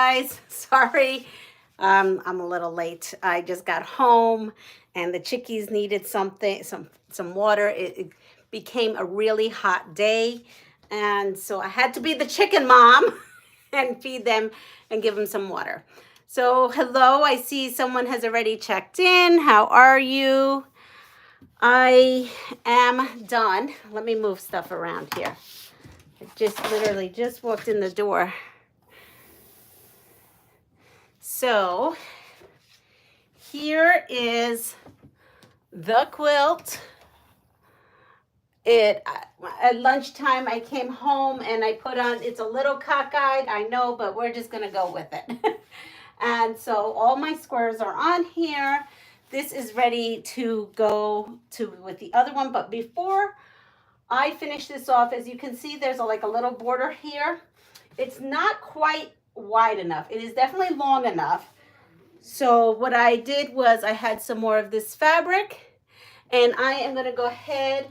guys. Sorry, I'm a little late. I just got home and the chickies needed something, some water. It became a really hot day, and so I had to be the chicken mom and feed them and give them some water. So hello, I see someone has already checked in. How are you? I am done. Let me move stuff around here. I just literally just walked in the door. So here is the quilt. At lunchtime I came home and I put on, it's a little cockeyed, I know, but we're just gonna go with it. And so all my squares are on here. This is ready to go to with the other one, but before I finish this off, as you can see, there's like a little border here. It's not quite wide enough. It is definitely long enough. So what I did was I had some more of this fabric, and I am going to go ahead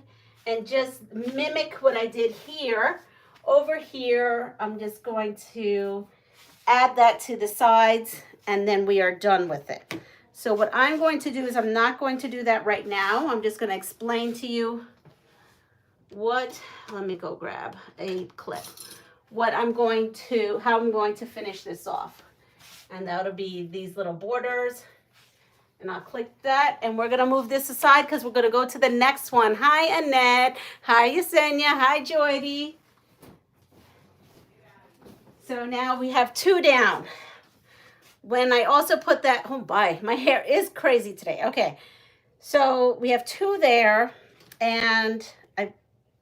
and just mimic what I did here. Over here, I'm just going to add that to the sides, and then we are done with it. So what I'm going to do is I'm not going to do that right now. I'm just going to explain to you let me go grab a clip. How I'm going to finish this off. And that'll be these little borders. And I'll click that, and we're gonna move this aside because we're gonna go to the next one. Hi, Annette. Hi, Yesenia. Hi, Joydy. So now we have 2 down. When I also put that, oh boy, my hair is crazy today. Okay, so we have 2 there, and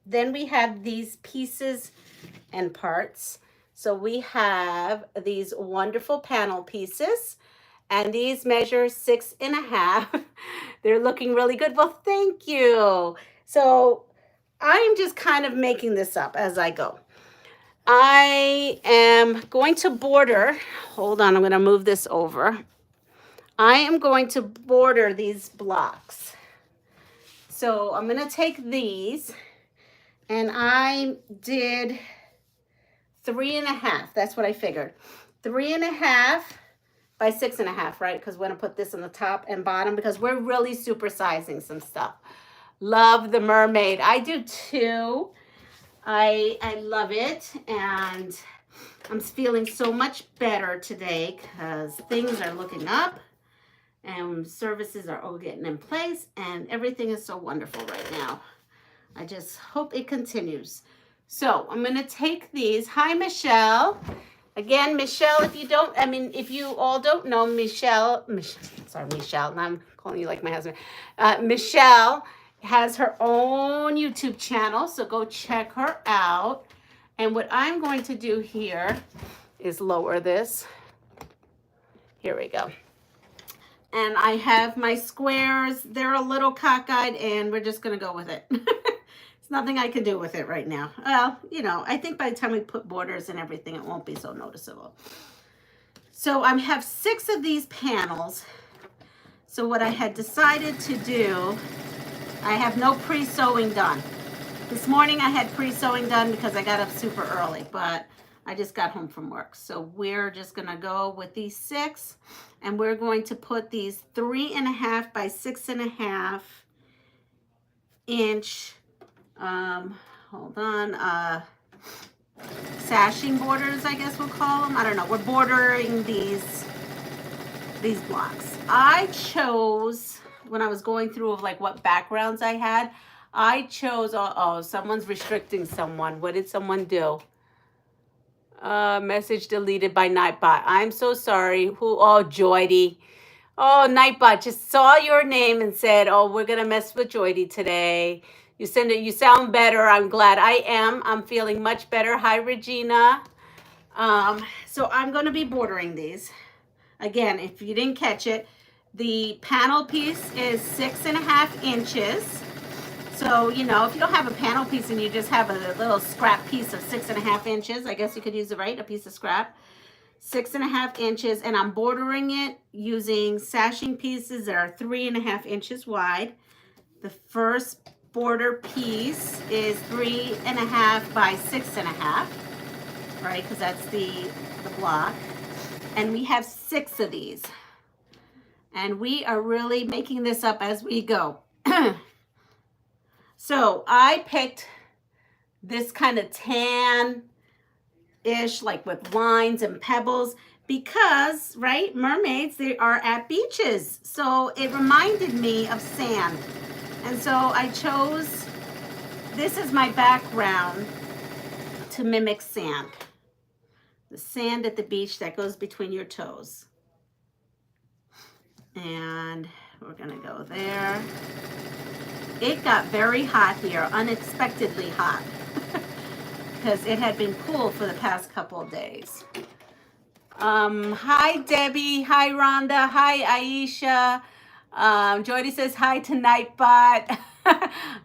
then we have these pieces and parts. So we have these wonderful panel pieces, and these measure 6.5. They're looking really good. Well, thank you. So I'm just kind of making this up as I go. I am going to border, hold on, I'm going to move this over. I am going to border these blocks. So I'm going to take these, and I did 3.5. That's what I figured. 3.5 by 6.5, right? Because we're going to put this on the top and bottom because we're really supersizing some stuff. Love the mermaid. I do too. I love it, and I'm feeling so much better today because things are looking up and services are all getting in place, and everything is so wonderful right now. I just hope it continues. So I'm going to take these. Hi, Michelle. Again, Michelle, if you all don't know, Michelle, now I'm calling you like my husband. Michelle has her own YouTube channel, so go check her out. And what I'm going to do here is lower this. Here we go. And I have my squares. They're a little cockeyed, and we're just going to go with it. There's nothing I can do with it right now. Well, I think by the time we put borders and everything, it won't be so noticeable. So I have 6 of these panels. So what I had decided to do, I have no pre-sewing done. This morning I had pre-sewing done because I got up super early, but I just got home from work. So we're just going to go with these 6, and we're going to put these 3.5 by 6.5 inch sashing borders, I guess we'll call them. I don't know. We're bordering these blocks. I chose, when I was going through of like what backgrounds I had, I chose, someone's restricting someone. What did someone do? Message deleted by Nightbot. I'm so sorry. Joydy. Oh, Nightbot just saw your name and said, oh, we're going to mess with Joydy today. You sound better. I'm glad I am. I'm feeling much better. Hi, Regina. So I'm going to be bordering these. Again, if you didn't catch it, the panel piece is 6.5 inches. So, if you don't have a panel piece and you just have a little scrap piece of 6.5 inches, I guess you could use it, right? A piece of scrap. 6.5 inches, and I'm bordering it using sashing pieces that are 3.5 inches wide. The first border piece is 3.5 by 6.5, right? Because that's the block. and we have 6 of these. And we are really making this up as we go. So I picked this kind of tan-ish, like with lines and pebbles, because, right, mermaids, they are at beaches. So it reminded me of sand. And so I chose, this is my background to mimic sand. The sand at the beach that goes between your toes. And we're gonna go there. It got very hot here, unexpectedly hot, because it had been cool for the past couple of days. Hi Debbie, hi Rhonda, hi Aisha. Jody says hi to Nightbot.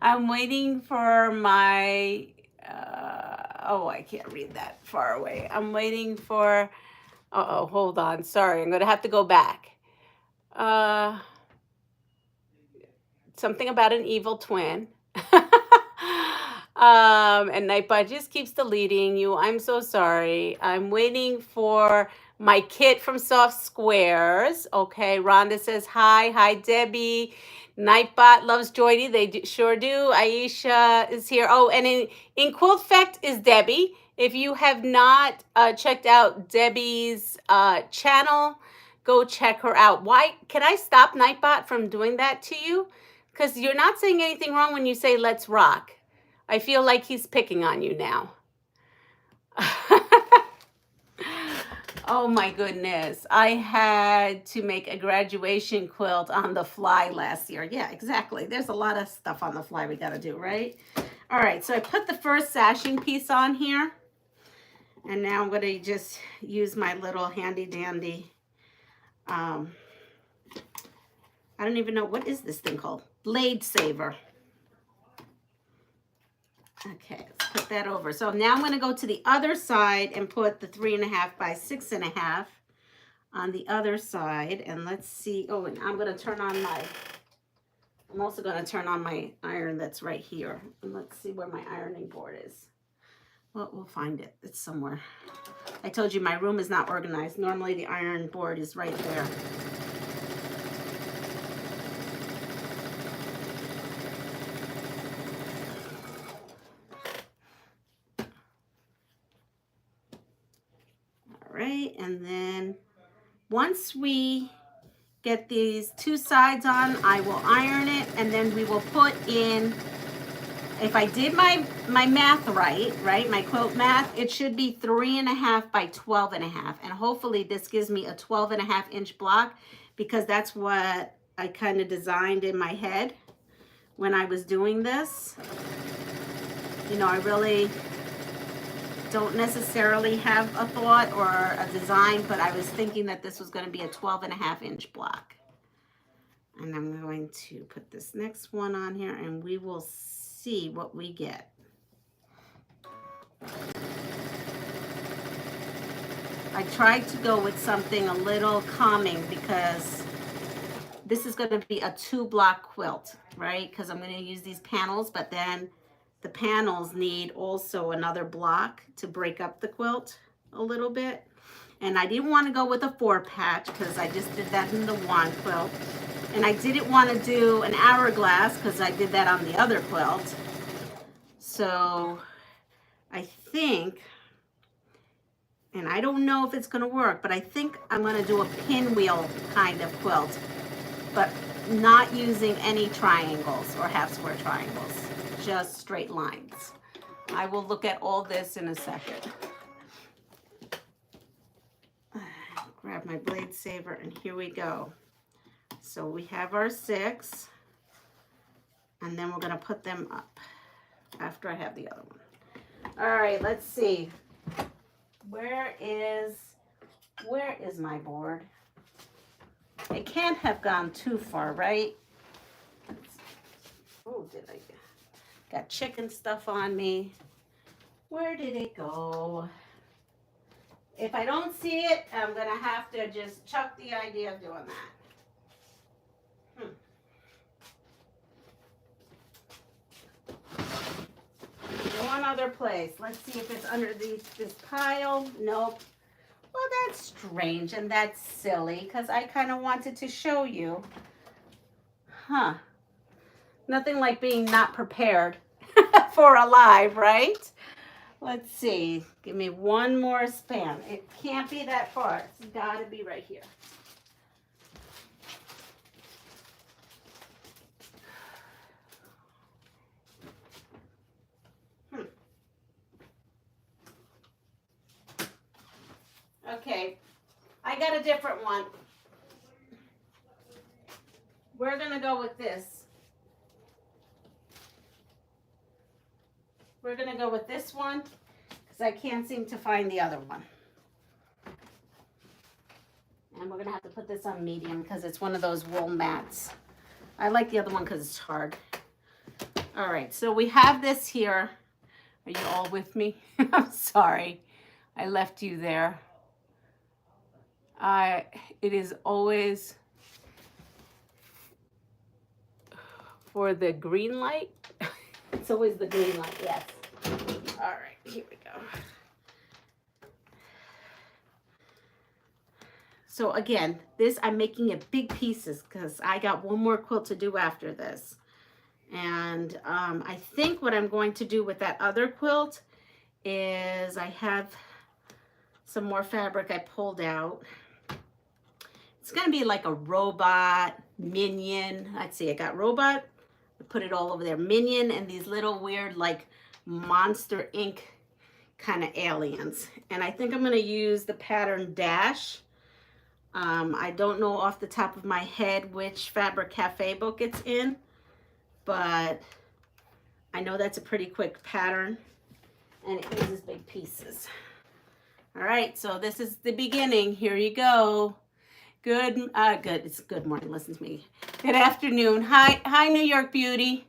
I'm waiting for my, oh, I can't read that far away. I'm waiting for, uh-oh, hold on, sorry, I'm gonna have to go back. Something about an evil twin. And Nightbot just keeps deleting you. I'm so sorry. I'm waiting for my kit from Soft Squares. Okay, Rhonda says hi. Hi, Debbie. Nightbot loves Joy. They sure do. Aisha is here. Oh, and in Quilt Effect is Debbie. If you have not checked out Debbie's channel, go check her out. Why? Can I stop Nightbot from doing that to you? Because you're not saying anything wrong when you say let's rock. I feel like he's picking on you now. Oh my goodness. I had to make a graduation quilt on the fly last year. Yeah, exactly. There's a lot of stuff on the fly we got to do, right? All right, so I put the first sashing piece on here. And now I'm going to just use my little handy dandy, I don't even know, what is this thing called? Blade saver. Okay, let's put that over. So now I'm going to go to the other side and put the 3.5 by 6.5 on the other side. And let's see. Oh, and I'm going to turn on my, I'm also going to turn on my iron that's right here. And let's see where my ironing board is. Well, we'll find it. It's somewhere. I told you my room is not organized. Normally the iron board is right there. Right, and then once we get these 2 sides on, I will iron it, and then we will put in, if I did my math right, my quilt math, it should be 3.5 by 12.5, and hopefully this gives me a 12.5 inch block, because that's what I kind of designed in my head when I was doing this. You know, I really don't necessarily have a thought or a design, but I was thinking that this was going to be a 12.5 inch block. And I'm going to put this next one on here and we will see what we get. I tried to go with something a little calming because this is going to be a 2-block quilt, right? Because I'm going to use these panels, but then the panels need also another block to break up the quilt a little bit. And I didn't want to go with a 4-patch because I just did that in the wand quilt. And I didn't want to do an hourglass because I did that on the other quilt. So I think, and I don't know if it's going to work, but I think I'm going to do a pinwheel kind of quilt, but not using any triangles or half square triangles. Just straight lines. I will look at all this in a second. Grab my blade saver and here we go. So we have our 6 and then we're going to put them up after I have the other one. All right, let's see. Where is my board? It can't have gone too far, right? Oh, did I get? Got chicken stuff on me. Where did it go? If I don't see it, I'm going to have to just chuck the idea of doing that. One other place. Let's see if it's under this pile. Nope. Well, that's strange and that's silly because I kind of wanted to show you. Huh. Nothing like being not prepared for a live, right? Let's see. Give me one more span. It can't be that far. It's got to be right here. Okay. I got a different one. We're going to go with this. We're going to go with this one because I can't seem to find the other one. And we're going to have to put this on medium because it's one of those wool mats. I like the other one because it's hard. All right, so we have this here. Are you all with me? I'm sorry. I left you there. It is always for the green light. It's always the green light, yes. All right, here we go. So again, this I'm making it big pieces because I got one more quilt to do after this. And I think what I'm going to do with that other quilt is I have some more fabric I pulled out. It's going to be like a robot, minion. Let's see, I got robot. I put it all over there. Minion and these little weird like Monster Inc. kind of aliens. And I think I'm going to use the pattern Dash. I don't know off the top of my head which Fabric Cafe book it's in, but I know that's a pretty quick pattern and it uses big pieces. All right, so this is the beginning. Here you go. It's good morning. Listen to me. Good afternoon. Hi, New York Beauty.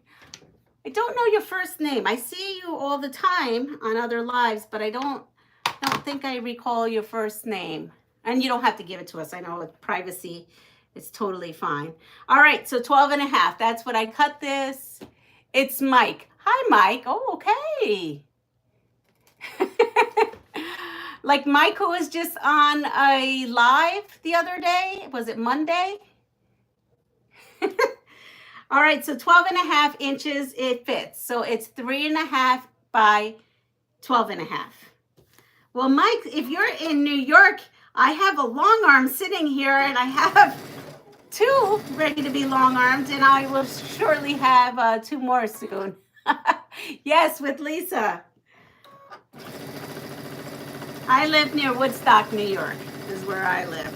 I don't know your first name. I see you all the time on other lives, but I don't think I recall your first name. And you don't have to give it to us. I know with privacy, it's totally fine. All right, so 12.5. That's what I cut this. It's Mike. Hi, Mike. Oh, okay. Like Mike, who was just on a live the other day. Was it Monday? All right, so 12.5 inches it fits. So it's 3.5 by 12.5. Well, Mike, if you're in New York, I have a long arm sitting here and I have 2 ready to be long armed and I will surely have 2 more soon. Yes, with Lisa. I live near Woodstock, New York, is where I live.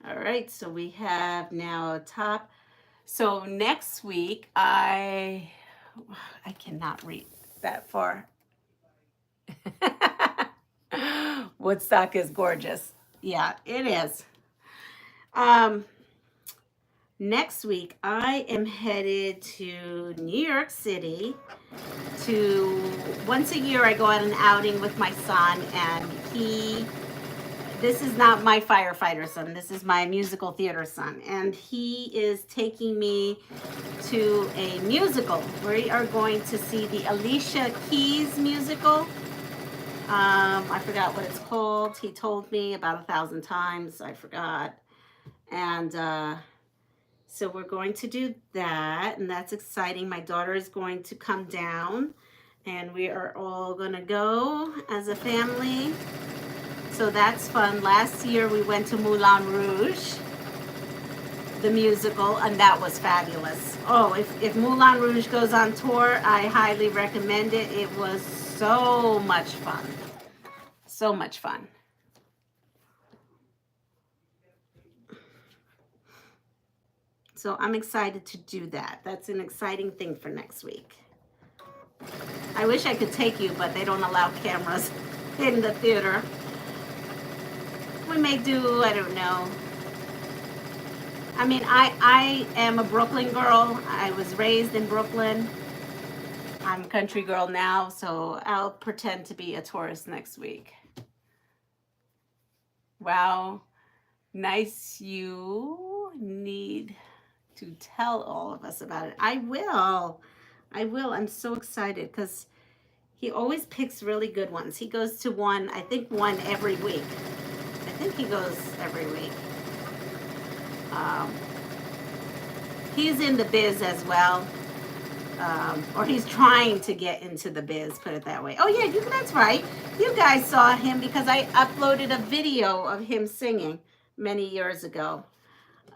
All right, so we have now a top. So next week, I cannot read that far. Woodstock is gorgeous. Yeah, it is. Next week, I am headed to New York City once a year I go on an outing with my son, and this is not my firefighter son, this is my musical theater son, and he is taking me to a musical. We are going to see the Alicia Keys musical. I forgot what it's called. He told me about 1,000 times. I forgot. And so we're going to do that, and that's exciting. My daughter is going to come down, and we are all going to go as a family. So that's fun. Last year we went to Moulin Rouge, the musical, and that was fabulous. Oh, if Moulin Rouge goes on tour, I highly recommend it. It was so much fun. So much fun. So I'm excited to do that. That's an exciting thing for next week. I wish I could take you, but they don't allow cameras in the theater. We may do, I don't know. I mean, I am a Brooklyn girl. I was raised in Brooklyn. I'm a country girl now, so I'll pretend to be a tourist next week. Wow. Nice. You need to tell all of us about it. I will. I'm so excited because he always picks really good ones. He goes to one, I think one every week. I think he goes every week. He's in the biz as well. Or he's trying to get into the biz, put it that way. Oh yeah, that's right. You guys saw him because I uploaded a video of him singing many years ago.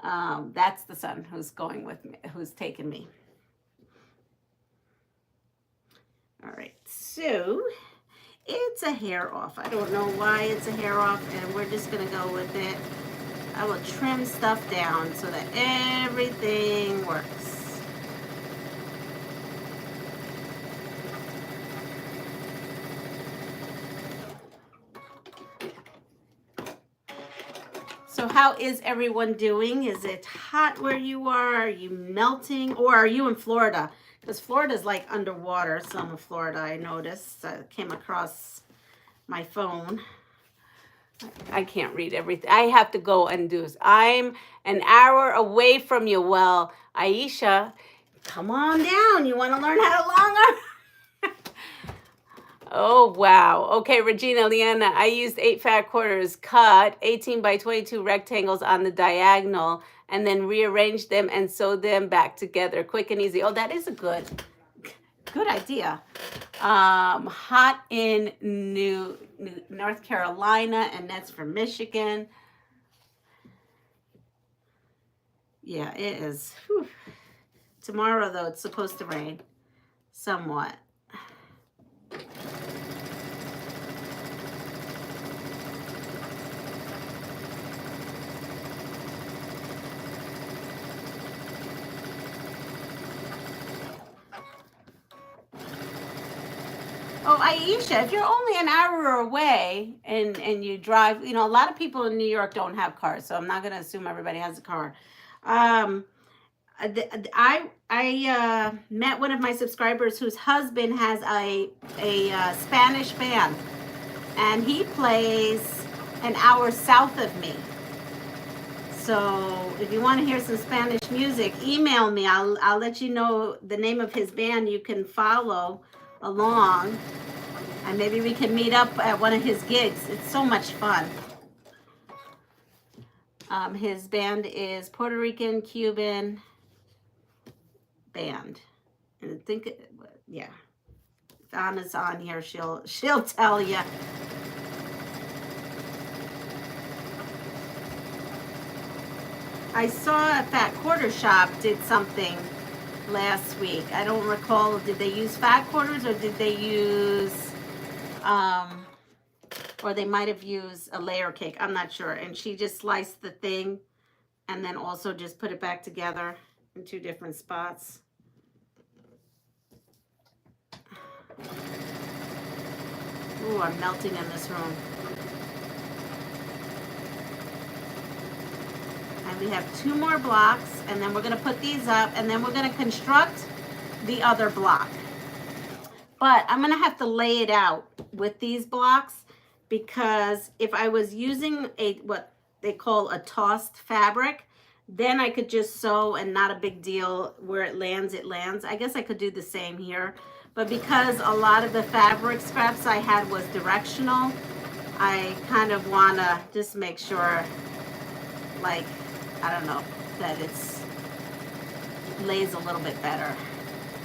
That's the son who's going with me, who's taking me. All right, so it's a hair off. I don't know why it's a hair off, and we're just gonna go with it. I will trim stuff down so that everything works. So how is everyone doing? Is it hot where you are? Are you melting? Or are you in Florida? Because Florida's like underwater. Some of Florida, I noticed. I came across my phone. I can't read everything. I have to go and do this. I'm an hour away from you. Well, Aisha, come on down. You want to learn how to long arm? Oh, wow. Okay, Regina, Leanna, I used 8 fat quarters, cut 18 by 22 rectangles on the diagonal, and then rearranged them and sewed them back together. Quick and easy. Oh, that is a good idea. Hot in North Carolina, and that's from Michigan. Yeah, it is. Whew. Tomorrow, though, it's supposed to rain somewhat. Oh, Aisha, if you're only an hour away and you drive, a lot of people in New York don't have cars, so I'm not going to assume everybody has a car. I met one of my subscribers whose husband has a Spanish band, and he plays an hour south of me. So if you want to hear some Spanish music, email me. I'll let you know the name of his band. You can follow along, and maybe we can meet up at one of his gigs. It's so much fun. His band is Puerto Rican Cuban band, and I think yeah, if Anna's on here, she'll tell you. I saw a Fat Quarter Shop did something last week. I don't recall, did they use fat quarters or did they use or they might have used a layer cake, I'm not sure. And she just sliced the thing and then also just put it back together in 2 different spots. Ooh, I'm melting in this room. And we have 2 more blocks, and then we're going to put these up, and then we're going to construct the other block. But I'm going to have to lay it out with these blocks, because if I was using what they call a tossed fabric, then I could just sew and not a big deal. Where it lands, it lands. I guess I could do the same here. But because a lot of the fabric scraps I had was directional, I kind of want to just make sure, like, I don't know, that it's lays a little bit better.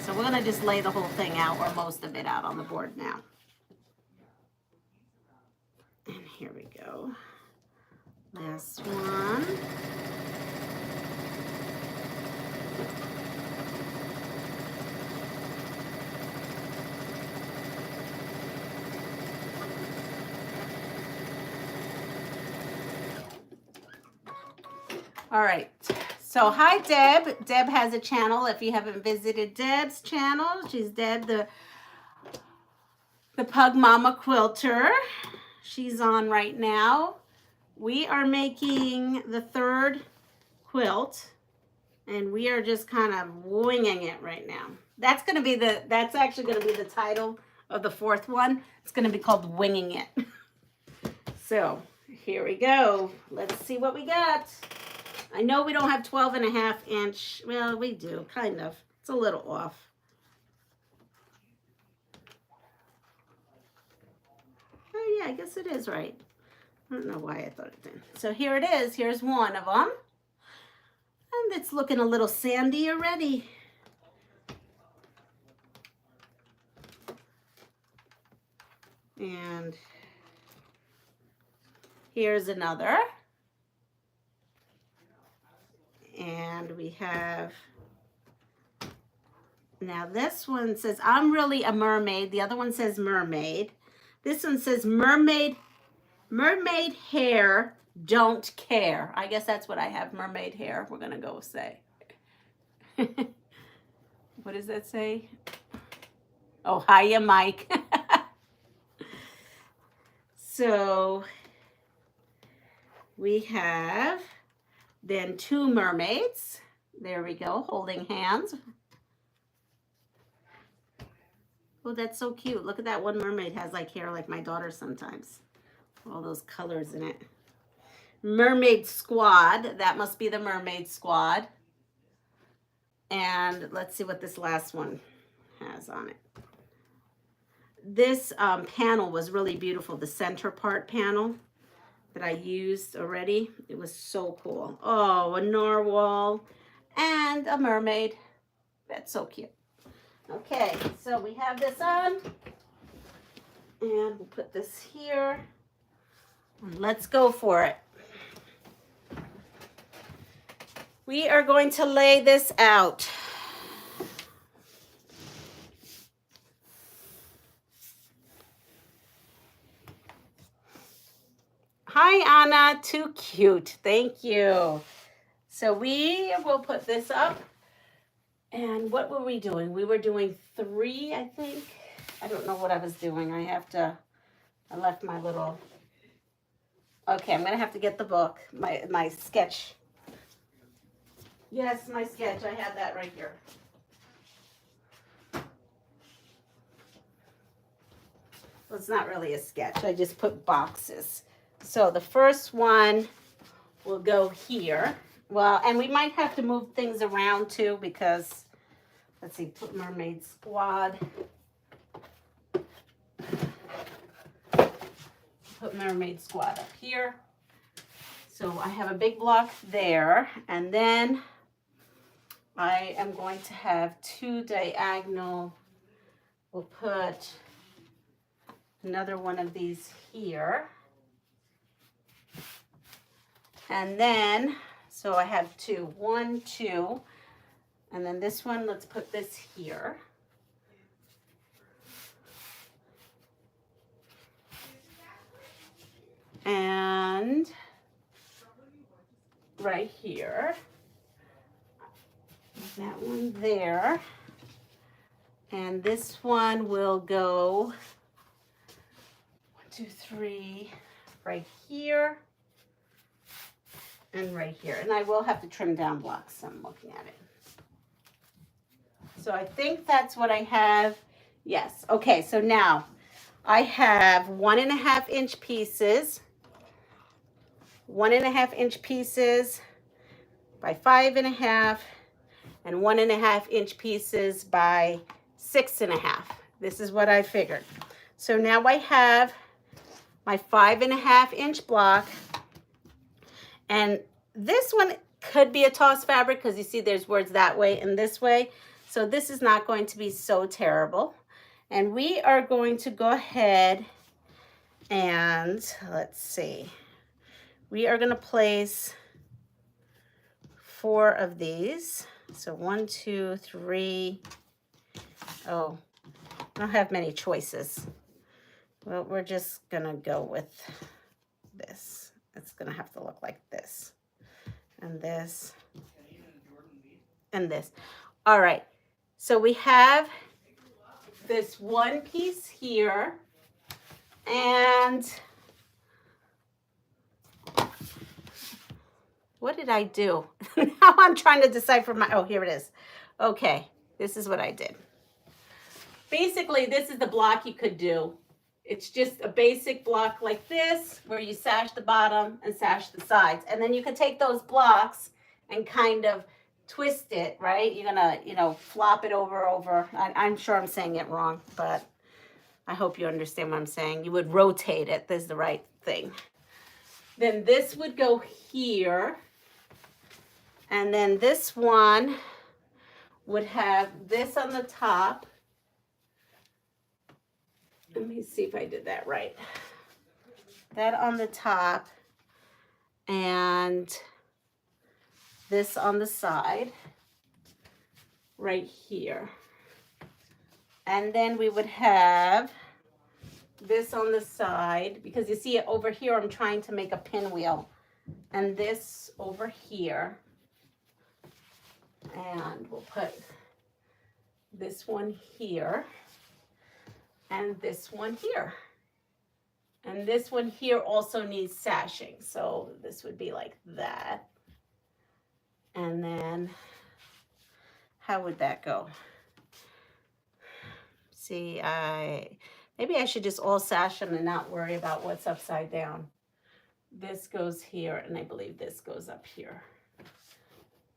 So we're going to just lay the whole thing out, or most of it out, on the board now. And here we go. Last one. All right. So hi, Deb. Deb has a channel. If you haven't visited Deb's channel, she's Deb, the Pug Mama Quilter. She's on right now. We are making the 3rd quilt, and we are just kind of winging it right now. That's actually going to be the title of the 4th one. It's going to be called Winging It. So here we go. Let's see what we got. I know we don't have 12.5 inch. Well, we do, kind of. It's a little off. Oh, yeah, I guess it is right. I don't know why I thought it didn't. So here it is. Here's one of them. And it's looking a little sandy already. And here's another. And we have, now this one says, I'm really a mermaid. The other one says mermaid. This one says mermaid hair, don't care. I guess that's what I have, mermaid hair, we're gonna go say. What does that say? Oh, hiya, Mike. So we have then two mermaids. There we go, holding hands. Oh, that's so cute. Look at that one mermaid has like hair like my daughter sometimes. All those colors in it. Mermaid squad. That must be the mermaid squad. And let's see what this last one has on it. This panel was really beautiful. The center part panel that I used already. It was so cool. Oh, a narwhal and a mermaid. That's so cute. Okay, so we have this on. And we'll put this here. And let's go for it. We are going to lay this out. Hi, Anna. Too cute. Thank you. So we will put this up. And what were we doing? We were doing 3, I think. I don't know what I was doing. I left my little... Okay, I'm going to have to get the book, my sketch. Yes, my sketch. I have that right here. Well, it's not really a sketch. I just put boxes. So the first one will go here. Well, and we might have to move things around too because, let's see, put mermaid squad. Put mermaid squad up here. So I have a big block there, and then I am going to have 2 diagonal. We'll put another one of these here. And then, so I have 2, 1, 2, and then this one, let's put this here. And right here, that one there, and this one will go 1, 2, 3 right here and right here, and I will have to trim down blocks. I'm looking at it. So I think that's what I have. Yes. Okay, so now I have 1.5 inch pieces, 1.5 inch pieces by 5.5, and 1.5 inch pieces by 6.5. This is what I figured. So now I have my 5.5 inch block, and this one could be a toss fabric because you see there's words that way and this way. So this is not going to be so terrible. And we are going to go ahead and, let's see, we are going to place 4 of these. So 1, 2, 3. Oh, I don't have many choices. Well, we're just going to go with this. It's going to have to look like this. And this. And this. All right. So we have this one piece here. And what did I do? Now I'm trying to decipher my, oh, here it is. Okay, this is what I did. Basically, this is the block you could do. It's just a basic block like this, where you sash the bottom and sash the sides. And then you can take those blocks and kind of twist it, right? You're gonna, you know, flop it over. I'm sure I'm saying it wrong, but I hope you understand what I'm saying. You would rotate it. This is the right thing. Then this would go here. And then this one would have this on the top. Let me see if I did that right. That on the top and this on the side right here. And then we would have this on the side, because you see it over here, I'm trying to make a pinwheel. And this over here. And we'll put this one here. And this one here. And this one here also needs sashing. So this would be like that. And then, how would that go? See, maybe I should just all sash them and not worry about what's upside down. This goes here, and I believe this goes up here.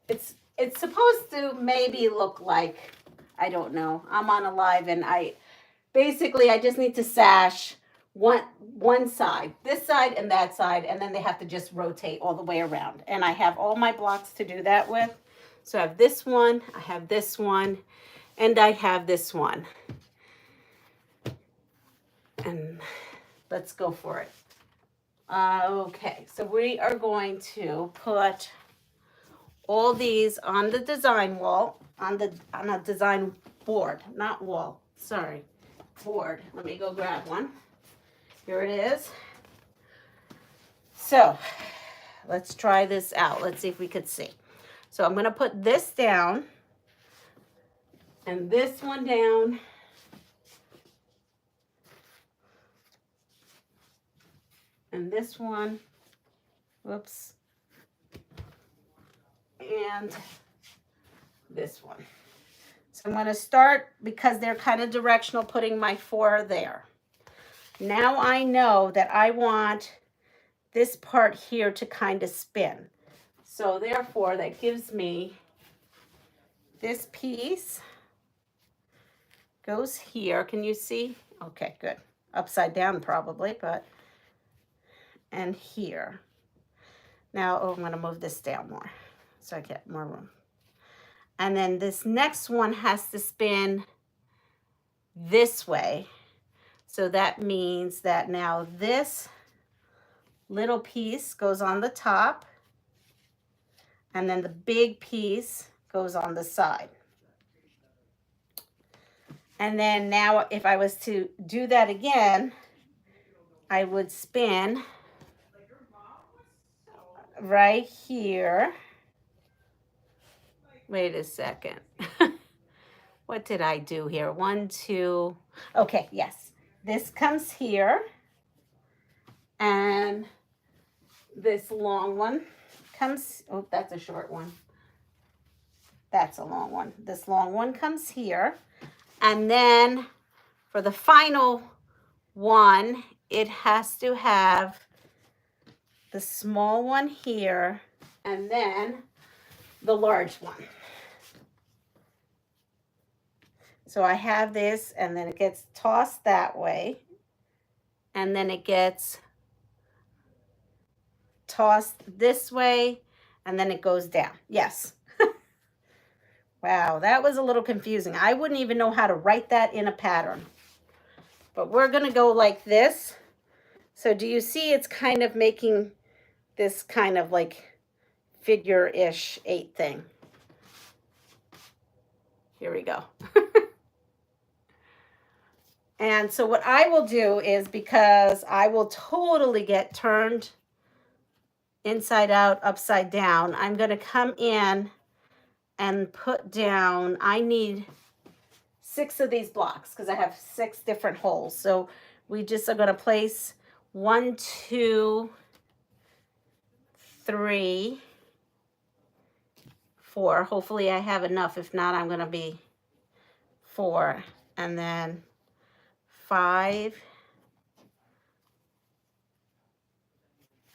It's supposed to maybe look like, I don't know. I'm on a live, and I just need to sash one side, this side and that side, and then they have to just rotate all the way around. And I have all my blocks to do that with. So I have this one, I have this one, and I have this one. And let's go for it. Okay, so we are going to put all these on the design wall, on a design board, not wall, sorry, board. Let me go grab one. Here it is. So let's try this out. Let's see if we could see. So I'm going to put this down and this one down. And this one, whoops, and this one. So I'm going to start, because they're kind of directional, putting my 4 there. Now I know that I want this part here to kind of spin. So therefore, that gives me this piece goes here. Can you see? Okay, good. Upside down probably, but, and here. Now, I'm going to move this down more so I get more room. And then this next one has to spin this way. So that means that now this little piece goes on the top, and then the big piece goes on the side. And then now if I was to do that again, I would spin right here. Wait a second. What did I do here? 1, 2. Okay, yes. This comes here. And this long one comes, oh, that's a short one. That's a long one. This long one comes here. And then for the final one, it has to have the small one here and then the large one. So I have this, and then it gets tossed that way, and then it gets tossed this way, and then it goes down. Yes. Wow, that was a little confusing. I wouldn't even know how to write that in a pattern. But we're going to go like this. So do you see it's kind of making this kind of like figure-ish 8 thing? Here we go. And so what I will do is, because I will totally get turned inside out, upside down, I'm going to come in and put down, I need 6 of these blocks because I have 6 different holes. So we just are going to place 1, 2, 3, 4. Hopefully I have enough. If not, I'm going to be 4. And then 5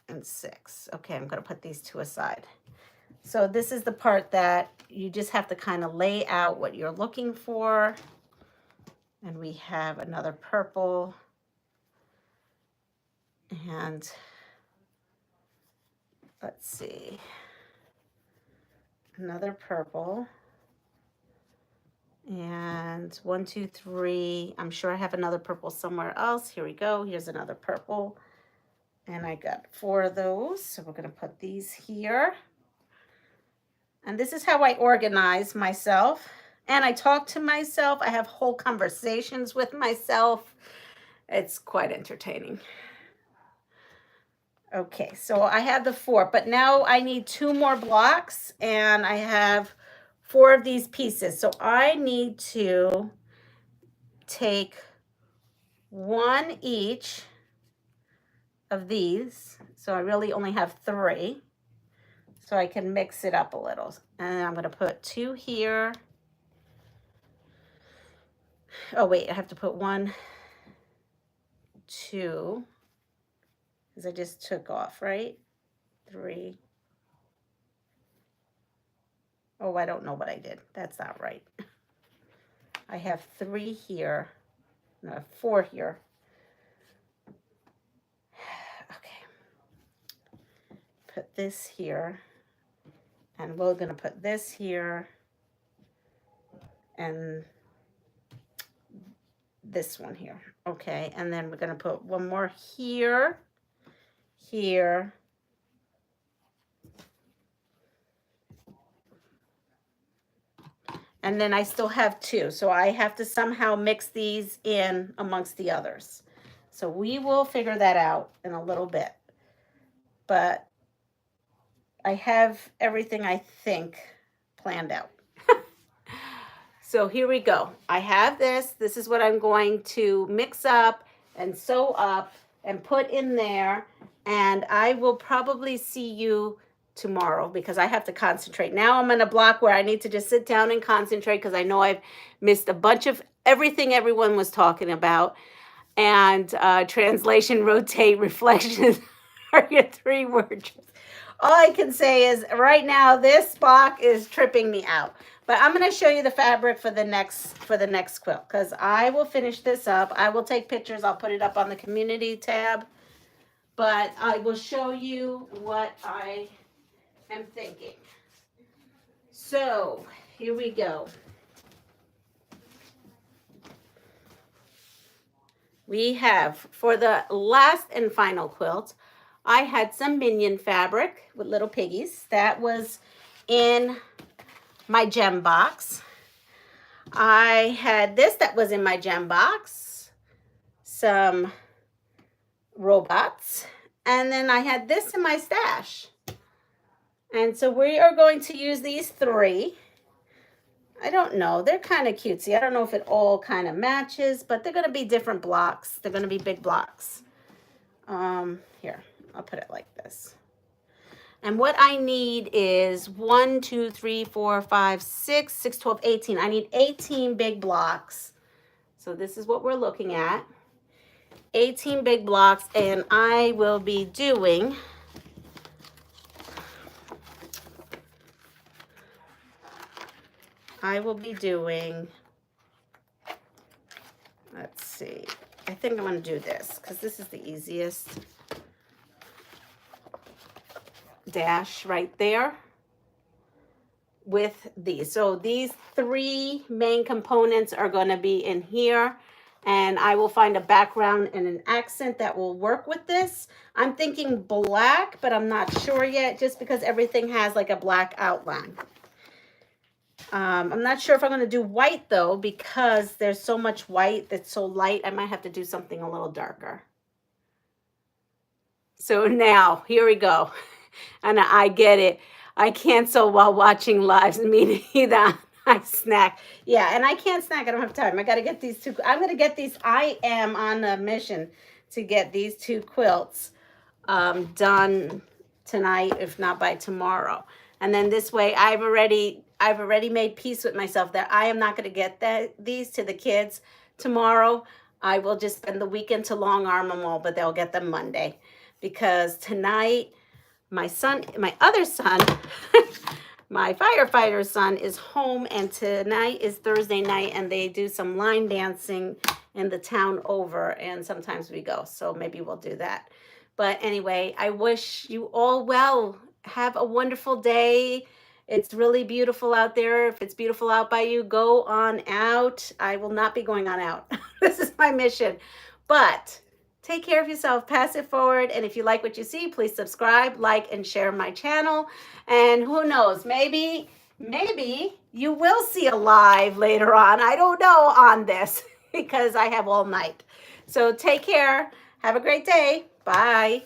and 6. Okay, I'm going to put these 2 aside. So this is the part that you just have to kind of lay out what you're looking for. And we have another purple. And let's see, another purple. And 1, 2, 3. I'm sure I have another purple somewhere else. Here we go. Here's another purple. And I got 4 of those. So we're going to put these here. And this is how I organize myself. And I talk to myself. I have whole conversations with myself. It's quite entertaining. Okay, so I have the 4, but now I need 2 more blocks, and I have 4 of these pieces. So I need to take 1 each of these. So I really only have 3. So I can mix it up a little. And I'm going to put 2 here. Oh, wait, I have to put 1, 2. Because I just took off, right? 3. Oh, I don't know what I did. That's not right. I have 3 here. No, 4 here. Okay. Put this here. And we're going to put this here. And this one here. Okay. And then we're going to put 1 more here. Here. And then I still have 2. So I have to somehow mix these in amongst the others. So we will figure that out in a little bit. But I have everything, I think, planned out. So here we go. I have this. This is what I'm going to mix up and sew up and put in there. And I will probably see you tomorrow because I have to concentrate. Now I'm in a block where I need to just sit down and concentrate because I know I've missed a bunch of everything everyone was talking about. And translation, rotate, reflections are your 3 words. All I can say is right now this block is tripping me out. But I'm going to show you the fabric for the next quilt because I will finish this up. I will take pictures. I'll put it up on the community tab. But I will show you what I am thinking. So here we go. We have, for the last and final quilt, I had some minion fabric with little piggies. That was in my gem box. I had this that was in my gem box. Some robots. And then I had this in my stash. And so we are going to use these 3. I don't know. They're kind of cutesy. I don't know if it all kind of matches, but they're going to be different blocks. They're going to be big blocks. Here, I'll put it like this. And what I need is 1, 2, 3, 4, 5, 6, 6, 12, 18. I need 18 big blocks. So this is what we're looking at. 18 big blocks, and I will be doing let's see, I think I'm going to do this because this is the easiest. Dash right there with these. So these 3 main components are going to be in here, and I will find a background and an accent that will work with this. I'm thinking black, but I'm not sure yet just because everything has like a black outline. I'm not sure if I'm going to do white though because there's so much white that's so light. I might have to do something a little darker. So now here we go. And I get it. I can't sew while watching lives. Me neither. I snack. Yeah, and I can't snack. I don't have time. I got to get these 2. I'm going to get these. I am on a mission to get these 2 quilts done tonight, if not by tomorrow. And then this way, I've already made peace with myself that I am not going to get these to the kids tomorrow. I will just spend the weekend to long arm them all, but they'll get them Monday. Because tonight, my son, my other son, my firefighter son is home, and tonight is Thursday night, and they do some line dancing in the town over, and sometimes we go, so maybe we'll do that. But anyway, I wish you all well. Have a wonderful day. It's really beautiful out there. If it's beautiful out by you, go on out. I will not be going on out. This is my mission. But take care of yourself. Pass it forward. And if you like what you see, please subscribe, like, and share my channel. And who knows, maybe you will see a live later on. I don't know on this because I have all night. So take care. Have a great day. Bye.